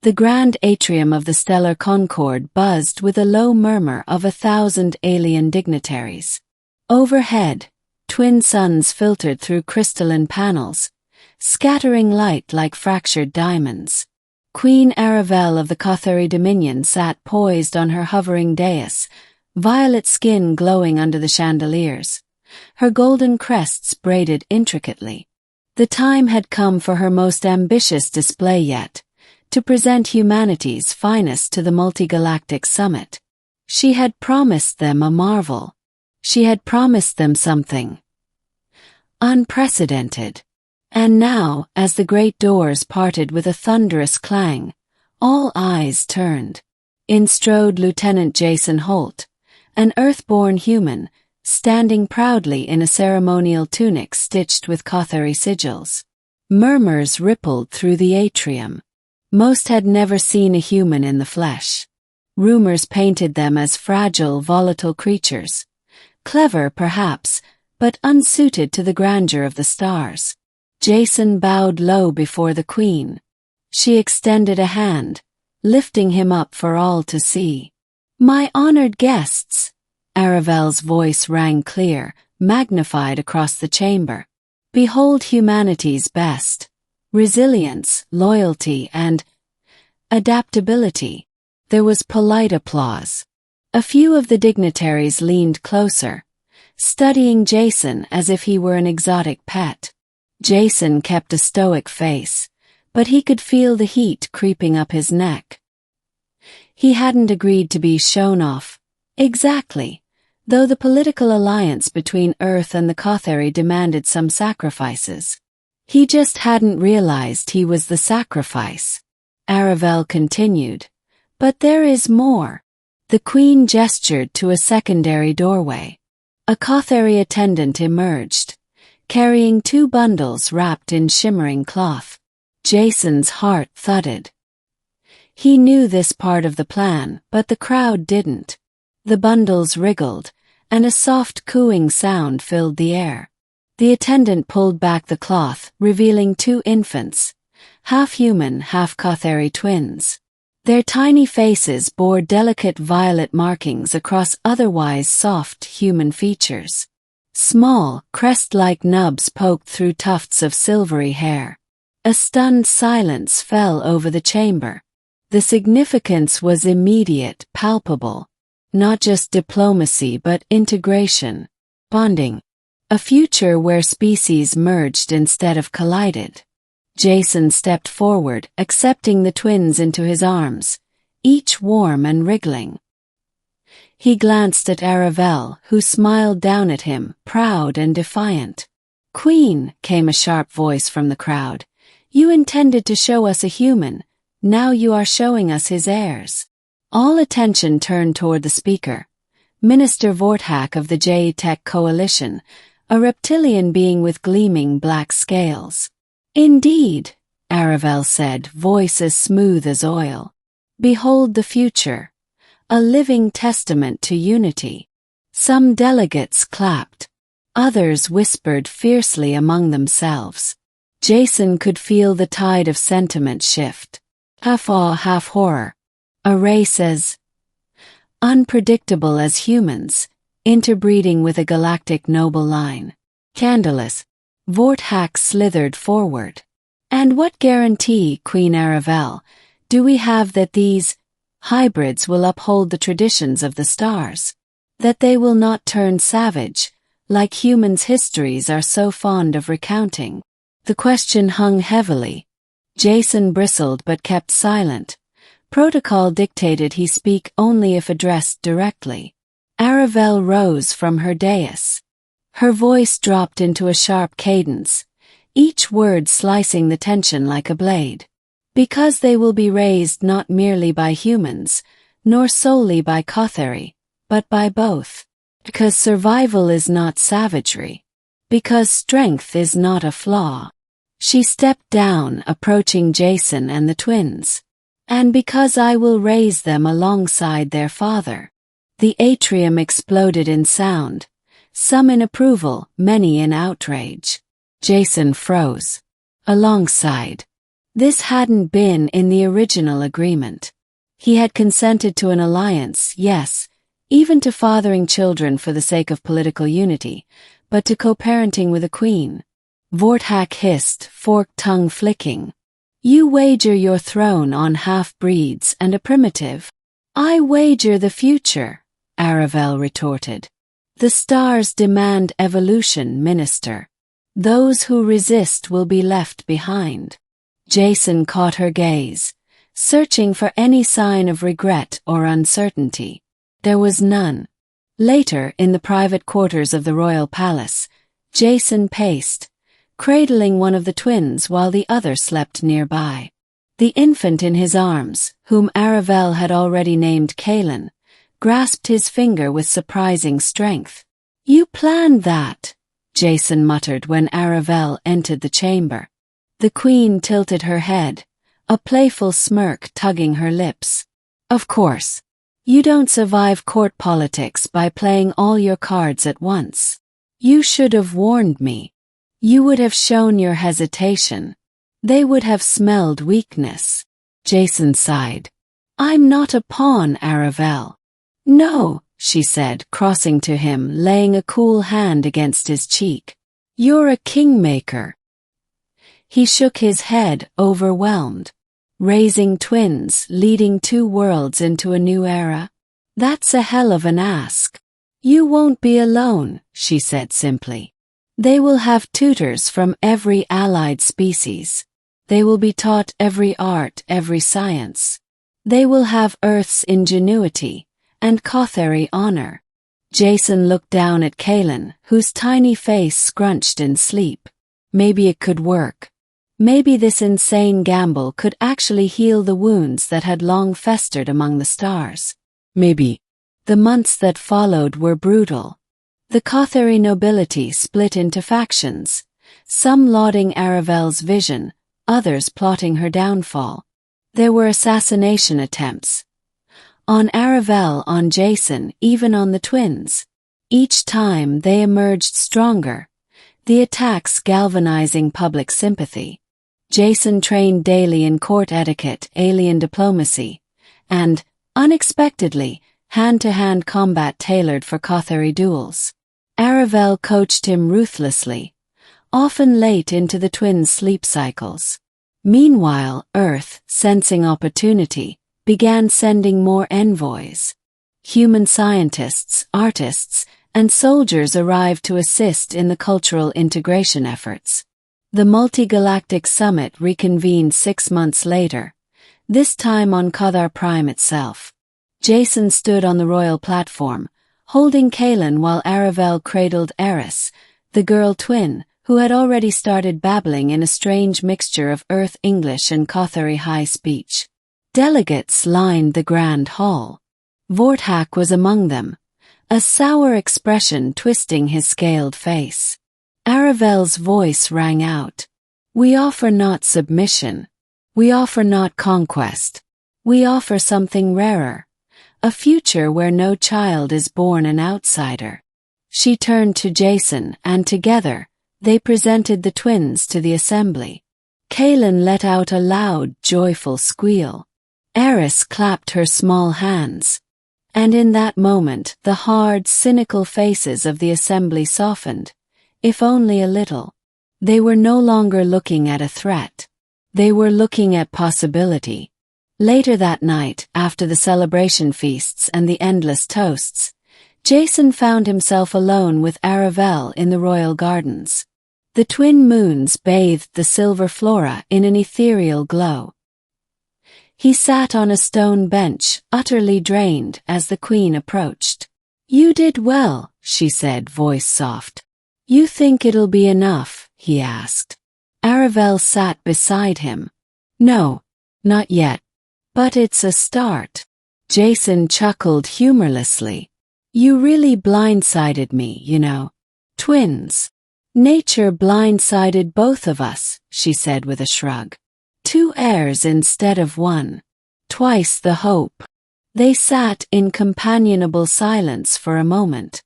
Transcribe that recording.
The grand atrium of the stellar concord buzzed with a low murmur of 1,000 alien dignitaries. Overhead, twin suns filtered through crystalline panels, scattering light like fractured diamonds. Queen Aravel of the Kothari Dominion sat poised on her hovering dais, violet skin glowing under the chandeliers, her golden crests braided intricately. The time had come for her most ambitious display yet, to present humanity's finest to the multigalactic summit. She had promised them a marvel. She had promised them something unprecedented. And now, as the great doors parted with a thunderous clang, all eyes turned. In strode Lieutenant Jason Holt, an earthborn human, standing proudly in a ceremonial tunic stitched with Kothari sigils. Murmurs rippled through the atrium. Most had never seen a human in the flesh. Rumors painted them as fragile, volatile creatures. Clever, perhaps, but unsuited to the grandeur of the stars. Jason bowed low before the queen. She extended a hand, lifting him up for all to see. "My honored guests," Aravel's voice rang clear, magnified across the chamber. "Behold humanity's best. Resilience, loyalty, and adaptability." There was polite applause. A few of the dignitaries leaned closer, studying Jason as if he were an exotic pet. Jason kept a stoic face, but he could feel the heat creeping up his neck. He hadn't agreed to be shown off, exactly, though the political alliance between Earth and the Kothari demanded some sacrifices. He just hadn't realized he was the sacrifice. Aravel continued, "But there is more." The queen gestured to a secondary doorway. A Kothari attendant emerged, carrying 2 bundles wrapped in shimmering cloth. Jason's heart thudded. He knew this part of the plan, but the crowd didn't. The bundles wriggled, and a soft cooing sound filled the air. The attendant pulled back the cloth, revealing 2 infants, half human, half Kothari twins. Their tiny faces bore delicate violet markings across otherwise soft human features. Small, crest-like nubs poked through tufts of silvery hair. A stunned silence fell over the chamber. The significance was immediate, palpable. Not just diplomacy but integration, bonding. A future where species merged instead of collided. Jason stepped forward, accepting the twins into his arms, each warm and wriggling. He glanced at Aravel, who smiled down at him, proud and defiant. "Queen," came a sharp voice from the crowd, "you intended to show us a human, now you are showing us his heirs." All attention turned toward the speaker, Minister Vorthak of the J-Tech Coalition, a reptilian being with gleaming black scales. "Indeed," Aravel said, voice as smooth as oil. "Behold the future. A living testament to unity." Some delegates clapped. Others whispered fiercely among themselves. Jason could feel the tide of sentiment shift. Half awe, half horror. A race as unpredictable as humans, interbreeding with a galactic noble line. Scandalous. Vorthak slithered forward. "And what guarantee, Queen Aravel, do we have that these hybrids will uphold the traditions of the stars? That they will not turn savage, like humans' histories are so fond of recounting?" The question hung heavily. Jason bristled but kept silent. Protocol dictated he speak only if addressed directly. Aravel rose from her dais. Her voice dropped into a sharp cadence, each word slicing the tension like a blade. "Because they will be raised not merely by humans, nor solely by Kothari, but by both. Because survival is not savagery. Because strength is not a flaw." She stepped down, approaching Jason and the twins. "And because I will raise them alongside their father." The atrium exploded in sound, some in approval, many in outrage. Jason froze. Alongside. This hadn't been in the original agreement. He had consented to an alliance, yes, even to fathering children for the sake of political unity, but to co-parenting with a queen. Vorthak hissed, forked tongue flicking. You wager your throne on half-breeds and a primitive. I wager the future, Aravel retorted. The stars demand evolution, minister. Those who resist will be left behind. Jason caught her gaze, searching for any sign of regret or uncertainty. There was none. Later, in the private quarters of the royal palace, Jason paced, cradling one of the twins while the other slept nearby. The infant in his arms, whom Aravel had already named Kaelin, grasped his finger with surprising strength. You planned that, Jason muttered when Aravel entered the chamber. The queen tilted her head, a playful smirk tugging her lips. Of course. You don't survive court politics by playing all your cards at once. You should have warned me. You would have shown your hesitation. They would have smelled weakness. Jason sighed. I'm not a pawn, Aravel. No, she said, crossing to him, laying a cool hand against his cheek. You're a kingmaker. He shook his head, overwhelmed. Raising twins, leading two worlds into a new era? That's a hell of an ask. You won't be alone, she said simply. They will have tutors from every allied species. They will be taught every art, every science. They will have Earth's ingenuity and Kothari honor. Jason looked down at Kaelin, whose tiny face scrunched in sleep. Maybe it could work. Maybe this insane gamble could actually heal the wounds that had long festered among the stars. Maybe. The months that followed were brutal. The Kothari nobility split into factions, some lauding Aravel's vision, others plotting her downfall. There were assassination attempts. On Aravel, on Jason, even on the twins. Each time they emerged stronger, the attacks galvanizing public sympathy. Jason trained daily in court etiquette, alien diplomacy, and, unexpectedly, hand-to-hand combat tailored for Kothari duels. Aravel coached him ruthlessly, often late into the twins' sleep cycles. Meanwhile, Earth, sensing opportunity, began sending more envoys. Human scientists, artists, and soldiers arrived to assist in the cultural integration efforts. The multi-galactic summit reconvened 6 months later, this time on Kothar Prime itself. Jason stood on the royal platform, holding Kaelin while Aravel cradled Eris, the girl twin, who had already started babbling in a strange mixture of Earth English and Kothari high speech. Delegates lined the grand hall. Vorthak was among them, a sour expression twisting his scaled face. Aravel's voice rang out. We offer not submission. We offer not conquest. We offer something rarer. A future where no child is born an outsider. She turned to Jason, and together, they presented the twins to the assembly. Kaelin let out a loud, joyful squeal. Eris clapped her small hands. And in that moment, the hard, cynical faces of the assembly softened, if only a little. They were no longer looking at a threat. They were looking at possibility. Later that night, after the celebration feasts and the endless toasts, Jason found himself alone with Aravel in the royal gardens. The twin moons bathed the silver flora in an ethereal glow. He sat on a stone bench, utterly drained, as the queen approached. You did well, she said, voice soft. You think it'll be enough, he asked. Aravel sat beside him. No, not yet. But it's a start. Jason chuckled humorlessly. You really blindsided me, you know. Twins. Nature blindsided both of us, she said with a shrug. 2 heirs instead of 1. Twice the hope. They sat in companionable silence for a moment.